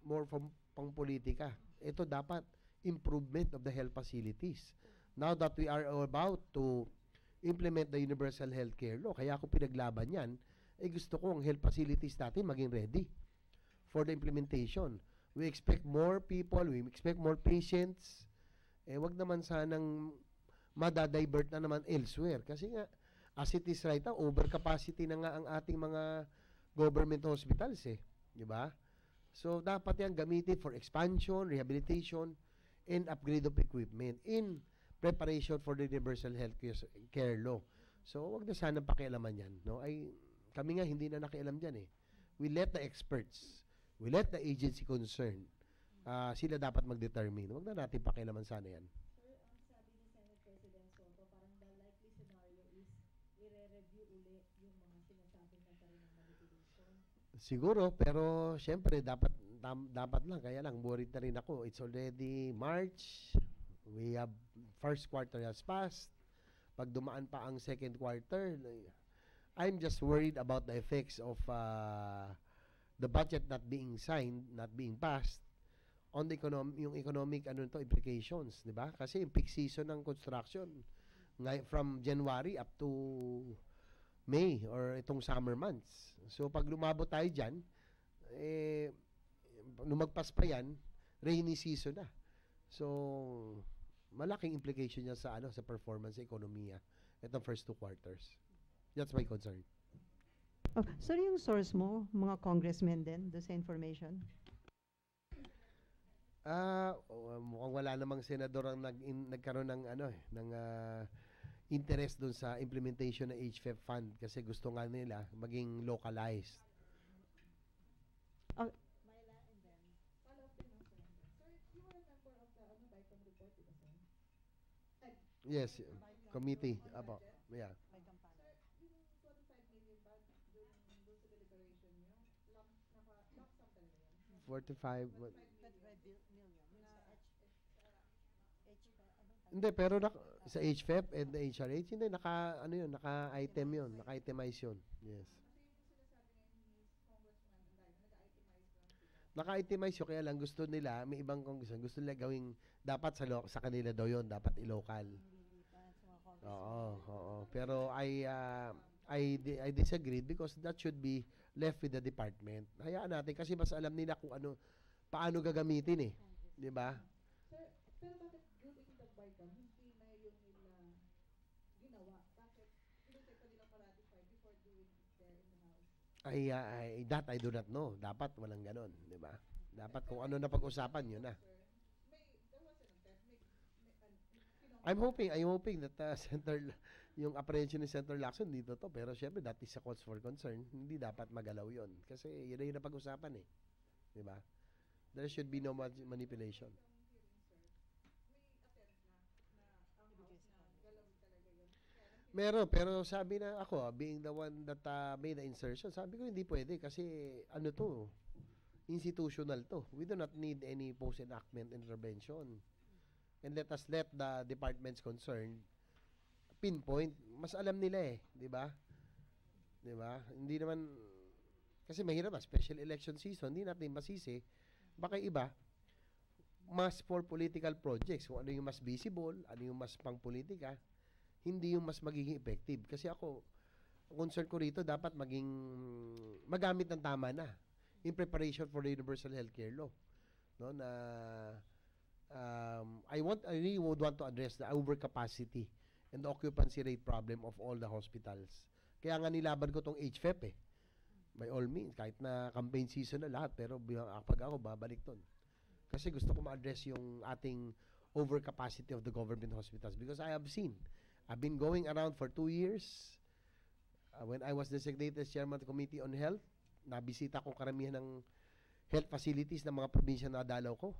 more pang politika. Ito dapat improvement of the health facilities. Now that we are about to implement the universal healthcare law, kaya ako pinaglaban yan, gusto ko ang health facilities natin maging ready for the implementation. We expect more people, we expect more patients. Wag naman sanang madadivert na naman elsewhere. Kasi nga, as it is right now, overcapacity na nga ang ating mga government hospitals Di ba? So, dapat yan gamitin for expansion, rehabilitation, and upgrade of equipment in preparation for the universal health care law. So, wag na sana pakialaman yan. No? Kami nga hindi na nakialam dyan We let the experts, we let the agency concerned, sila dapat mag-determine. Huwag na natin pakialaman sana yan. Sir, ang sabi ni Senate President Soto, parang the likely scenario is i-review uli yung mga sinasabing nagkaroon ng manipulation. Siguro, pero syempre dapat lang, kaya lang worried na rin ako. It's already March. We have first quarter has passed. Pag dumaan pa ang second quarter, I'm just worried about the effects of the budget not being signed, not being passed on the yung economic implications, di ba? Kasi yung peak season ng construction from January up to May or itong summer months. So pag lumabot tayo diyan, lumagpas pa yan, rainy season na. So malaking implication niya sa sa performance sa ekonomiya itong first 2 quarters. That's my concern. Oh, sir, yung source mo, mga congressmen din, doon sa information? Mukhang wala namang senador ang nagkaroon ng ng interest doon sa implementation ng HFEP fund kasi gusto nga nila maging localized. Oh, Myla, and then, follow up din lang, sir. Sir, you were a member of the BICOM report, di ba, sir? Yes, committee about yeah. Sir, yung 45 million ba doon sa deliberation nyo, lump sum talaga yun? 45 million. Hindi, pero sa HFEP and the HRH, hindi, naka-item yun, naka-itemize yun. Yes. Naka-itemize yun, kaya lang gusto nila, may ibang congressman, gusto nila gawing, dapat sa kanila daw yun, dapat i-local. Oo. Pero I disagree because that should be left with the department. Hayaan natin kasi mas alam nila kung paano gagamitin eh. 'Di ba? Sir, pero bakit during the BICOM hindi na yun nila ginawa? Bakit hindi pa nila pa-ratify before doing it there in the House? That I do not know. Dapat walang ganon, 'di ba? Dapat kung ano na pag-usapan yun na. There wasn't a test. I'm hoping that yung apprehension ni Senator Lacson dito to, pero syempre that is a cause for concern. Hindi dapat magalaw yon kasi yun na yung napag-usapan eh. 'Di ba? There should be no manipulation. Meron, pero sabi na ako, being the one that made the insertion, sabi ko hindi pwede kasi institutional to. We do not need any post-enactment intervention. And let the departments concerned pinpoint. Mas alam nila eh, di ba? Di ba? Hindi naman, kasi mahirap special election season, hindi natin masisi. Baka iba, mas for political projects, kung ano yung mas visible, ano yung mas pang-politika, hindi yung mas magiging effective. Kasi ako, concern ko rito, dapat magamit ng tama na in preparation for the universal healthcare law. No, na I really would want to address the overcapacity and the occupancy rate problem of all the hospitals. Kaya nga nilaban ko tong HFEP eh. By all means, kahit na campaign season na lahat, pero pag ako, babalik ton. Kasi gusto ko ma-address yung ating overcapacity of the government hospitals because I've been going around for 2 years. When I was designated as chairman of the Committee on Health, nabisita ko karamihan ng health facilities ng mga probinsya na dalaw ko.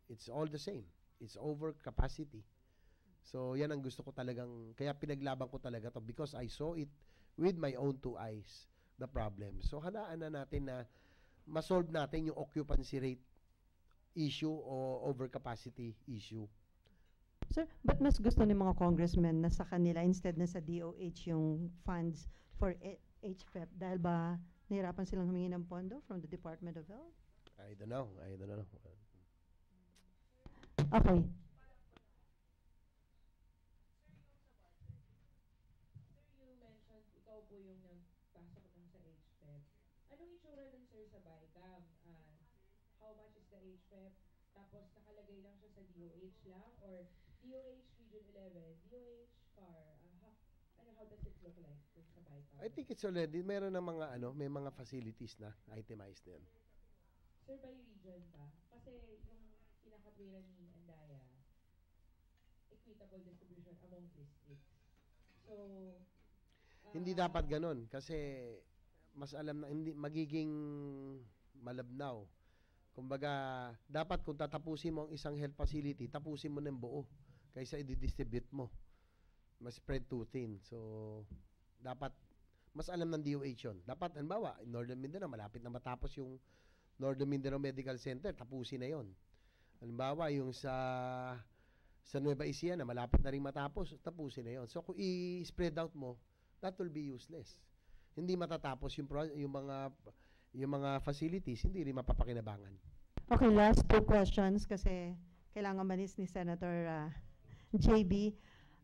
It's all the same. It's over capacity. So, yan ang gusto ko talagang, kaya pinaglaban ko talaga to because I saw it with my own 2 eyes, the problem. So, halaan na natin na masolve natin yung occupancy rate issue o overcapacity issue. Sir, but mas gusto ng mga congressmen na sa kanila instead na sa DOH yung funds for HFEP? Dahil ba nahirapan silang humingi ng pondo from the Department of Health? I don't know. Okay. Sir, you mentioned ikaw po yung nagpasok ng sa HFEP. Anong itsura nun, sir, sa BICAM? How much is the HFEP? Tapos nakalagay lang siya sa DOH lang? Or DOH Region 11, DOH CAR? How does it look like dun sa BICAM? I think it's already, meron ng mga may mga facilities na itemized na yan. Sir, by region pa? Kasi yung kinakatwiran ni Andaya, equitable distribution among districts. So, Hindi dapat ganun kasi mas alam na hindi magiging malabnaw. Kumbaga, dapat kung tatapusin mo ang isang health facility, tapusin mo ng buo kaysa i-distribute mo. Mas spread too thin. So, dapat mas alam ng DOH yun. Dapat, halimbawa, Northern Mindanao, malapit na matapos yung Northern Mindanao Medical Center, tapusin na yon. Halimbawa, yung sa Nueva Ecija na malapit na rin matapos, tapusin na yon. So, kung i-spread out mo, that will be useless. Hindi matatapos yung mga facilities, hindi rin mapapakinabangan. Okay, last two questions kasi kailangan manis ni Senator JB.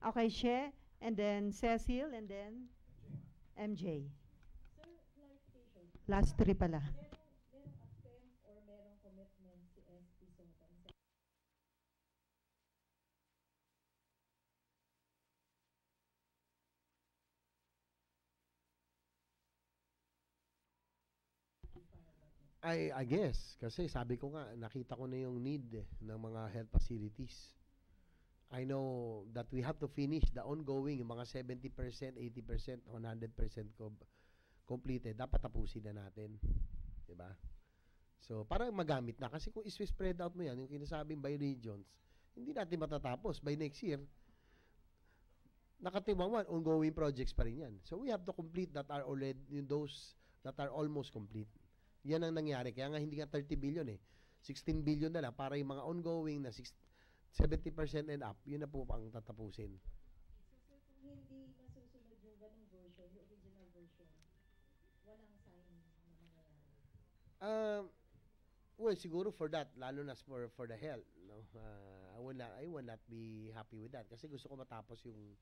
Okay, She, and then Cecil, and then MJ. Sir, clarification. Last three pala. Merong attempt or merong commitment si SP Sota and I guess, kasi sabi ko nga, nakita ko na yung need ng mga health facilities. I know that we have to finish the ongoing, yung mga 70%, 80%, 100% completed. Dapat tapusin na natin. Diba? So, para magamit na. Kasi kung is-spread out mo yan, yung kinasabing by regions, hindi natin matatapos. By next year, nakatiwang ongoing projects pa rin yan. So, we have to complete that are already, those that are almost complete. Yan ang nangyari. Kaya nga hindi nga 30 billion eh. 16 billion na lang para yung mga ongoing na 70% and up, yun na po ang tatapusin. So, sir, kung hindi masusunod yung ganung version, yung original version, walang sign na mangyayari? Well, siguro for that, lalo na for the health, no? I will not be happy with that kasi gusto ko matapos yung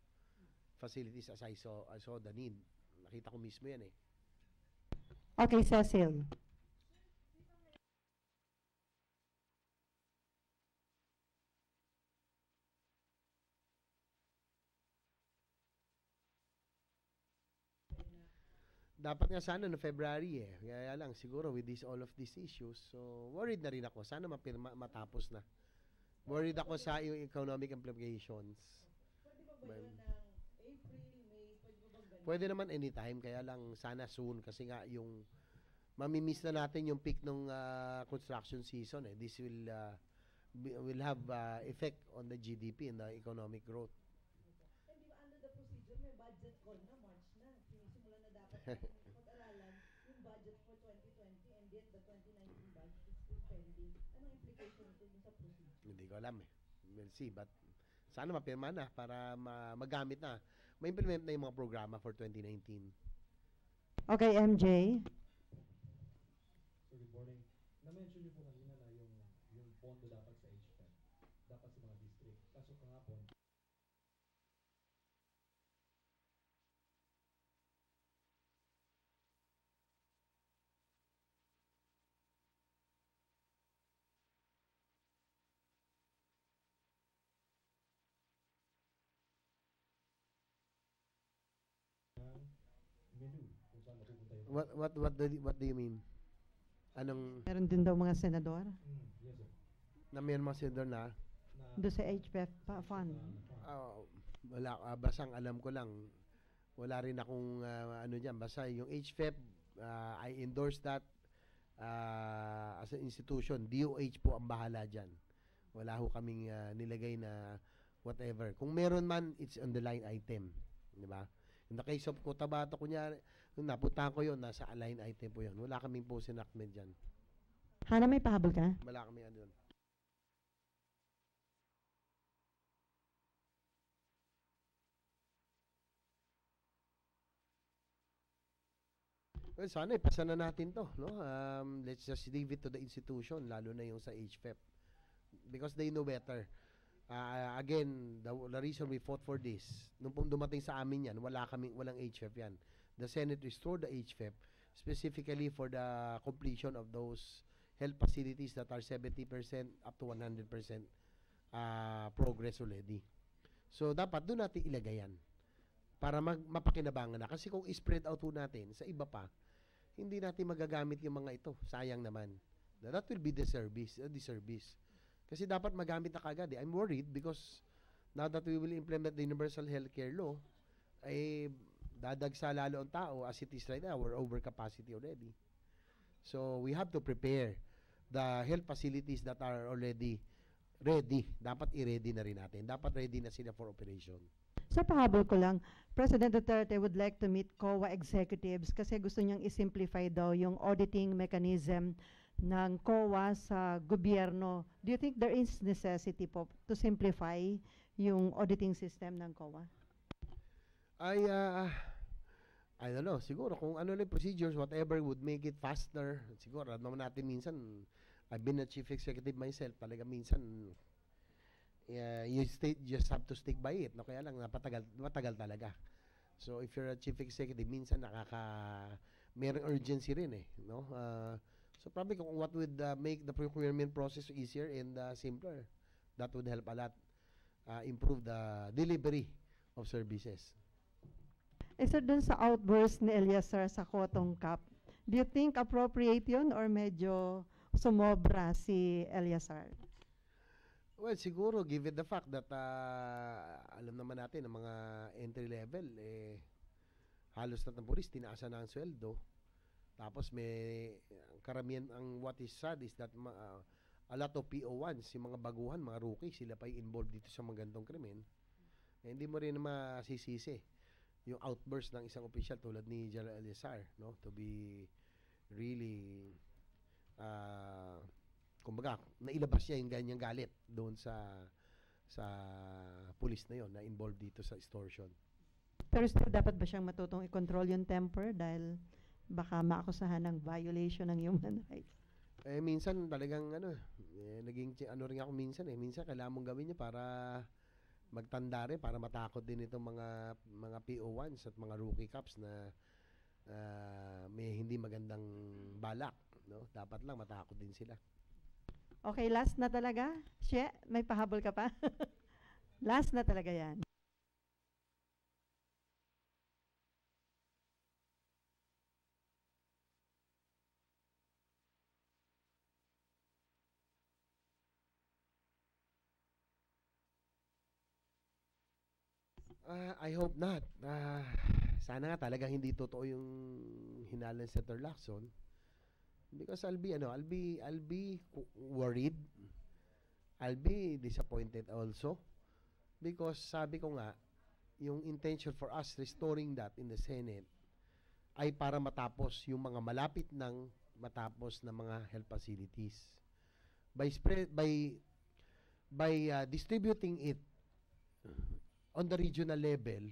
facilities as I saw the need. Nakita ko mismo yan eh. Okay, Cecil. Dapat nga sana no February eh. Kaya lang siguro with all of these issues, so worried na rin ako. Sana matapos na. Worried ako sa yung economic implications. Pwede ba ba yun ng April, May? Pwede ba bang ganun? Pwede naman anytime, kaya lang sana soon kasi nga yung mamimiss na natin yung peak ng construction season eh. This will have effect on the GDP and the economic growth. And di ba under the procedure, may budget call na, March na. Sinisimulan na dapat pag-aralan yung budget for 2020 and yet the 2019 budget is still pending. Anong implication nito dun sa procedure? Hindi ko alam eh. We'll see, but sana mapirma na para magamit na. Ma-implement na yung mga programa for 2019. Okay, MJ. So good morning. Na-mention niyo po kanina na yung pondo dapat sa HPEP, dapat sa mga district. Kaso kahapon, menu kung saan mapupunta yung What do you mean? Anong Meron din daw mga senador yes sir. na mayroon mga senador na doon sa HPF fund. wala basang alam ko lang wala rin akong ano diyan basta yung HFEP I endorse that as an institution. DOH po ang bahala diyan. Wala ho kaming nilagay na whatever. Kung meron man, it's on the line item, di ba? In the case of Cotabato, kunyari, nung napuntahan ko yun, nasa line item po yun. Wala kaming po sinakmed dyan. Hana, may pahabol ka? Wala kami ano yun. Well, sana ipasa na natin to, no? Let's just leave it to the institution, lalo na yung sa HFEP. Because they know better. Again, the reason we fought for this, nung dumating sa amin yan, walang HFEP yan. The Senate restored the HFEP specifically for the completion of those health facilities that are 70% up to 100% progress already. So, dapat doon natin ilagay yan para mapakinabangan na. Kasi kung i-spread out po natin sa iba pa, hindi natin magagamit yung mga ito. Sayang naman. That will be disservice. Kasi dapat magamit na kagad eh. I'm worried because now that we will implement the universal healthcare law, dadagsa lalo ang tao. As it is right now, we're over capacity already. So we have to prepare the health facilities that are already ready. Dapat i-ready na rin natin. Dapat ready na sila for operation. Sa pahabol ko lang, President Duterte would like to meet COA executives kasi gusto niyang i-simplify daw yung auditing mechanism ng COA sa gobyerno. Do you think there is necessity po to simplify yung auditing system ng COA? I don't know, siguro kung ano na yung procedures, whatever would make it faster. Siguro, naman natin minsan, I've been a chief executive myself, talaga minsan, just have to stick by it. No? Kaya lang, matagal talaga. So, if you're a chief executive, minsan mayroong urgency rin eh. No? So, probably kung what would make the procurement process easier and simpler, that would help a lot improve the delivery of services. Sir, dun sa outburst ni Eliasar sa Cotton Cup, do you think appropriate yun or medyo sumobra si Eliasar? Well, siguro, given the fact that alam naman natin ang mga entry level, halos lahat ng pulis, tinaasan na ang sweldo. Tapos may karamihan, what is sad is that a lot of PO1s, yung mga baguhan, mga rookie, sila pa involved dito sa mga gantong krimen. Hindi mo rin masisisi yung outburst ng isang opisyal tulad ni General Eliasar, no? To be really kumbaga, nailabas niya yung ganyang galit doon sa pulis na yon na involved dito sa extortion. Pero still, dapat ba siyang matutong i-control yung temper dahil baka maakusahan ng violation ng human rights? Minsan talagang naging rin ako minsan minsan kailangan mong gawin niya para magtanda rin, para matakot din itong mga PO1s at mga rookie cops na may hindi magandang balak, no? Dapat lang matakot din sila. Okay, last na talaga. Shie, may pahabol ka pa? Last na talaga yan. I hope not. Sana nga talagang hindi totoo yung hinalan sa Senator Lacson. Because I'll be worried. I'll be disappointed also. Because sabi ko nga, yung intention for us restoring that in the Senate ay para matapos yung mga malapit ng matapos na mga health facilities. By distributing it on the regional level,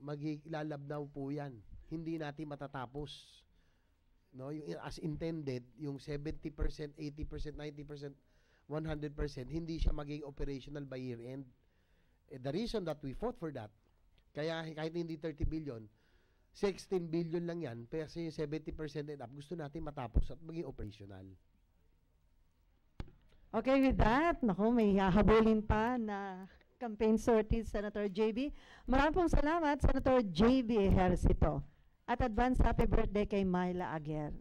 maglalabnaw po yan. Hindi natin matatapos. No? Yung, as intended, yung 70%, 80%, 90%, 100%, hindi siya maging operational by year end. The reason that we fought for that, kaya kahit hindi 30 billion, 16 billion lang yan, kasi 70% and up, gusto natin matapos at maging operational. Okay, with that, naku, may hahabulin pa na campaign sortie, Senator JB. Maraming pong salamat, Senator JB Ejercito. At advance happy birthday kay Myla Aguer.